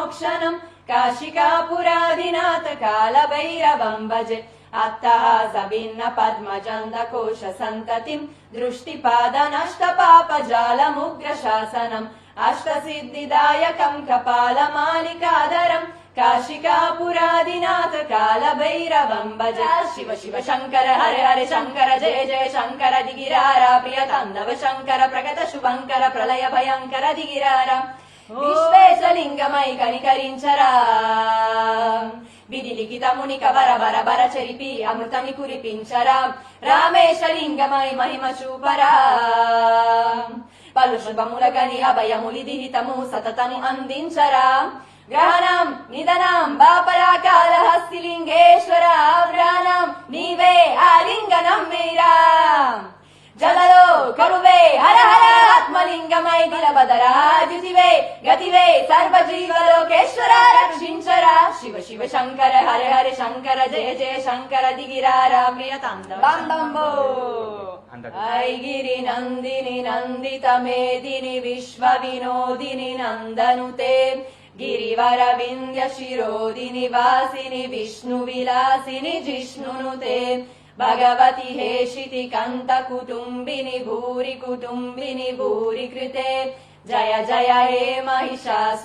मोक्षणम् काशिकापुरादिनाथ कालभैरवम् भजे अट्टहास भिन्न पद्मजन्दकोश सन्ततिम् दृष्टिपादनष्टपापजालमुग्रशासनम् अष्टसिद्धिदायकम् कपालमालिकाधरम् काशिकापुरादिनाथ कालभैरवम् भज शिव शिव शङ्कर हरे हरे शङ्कर जय जय शङ्कर दिगिरारा प्रिय ताण्डव शङ्कर प्रगत शुभङ्कर प्रलय भयङ्कर दिगिरारा విశ్వేశలింగమై కనికరించరా విధి లిఖితముని కవర బర బర చెరిపి అమృతమి కురిపించరా రామేశలింగమై మహిమ చూపరా పలు శుభములగని అభయములిది హితము సతతము అందించరా గ్రహణం నిధనం బాపరా కాళహస్తిలింగేశ్వర వ్రాణం నీవే ఆలింగనం మీరా జలలో కరువే హర హర ఆత్మలింగమై దిలబదరా దితివే గతివే సర్వజీవలోకేశ్వర రక్షించరా శివ శివ శంకర హరే హరే శంకర జయ జయ శంకర దిగిరారా ప్రియ తాండవంబో ఐగిరి నందిని నందిత మేదిని విశ్వ వినోదిని నందనుతే గిరివర వింధ్య శిరోదిని వాసిని విష్ణు విలాసిని జిష్ణునుతే భగవతి హేషితి కంత కుటుంబిని భూరి కుటుంబిని భూరి కృతే జయ జయ హే మహిషాసు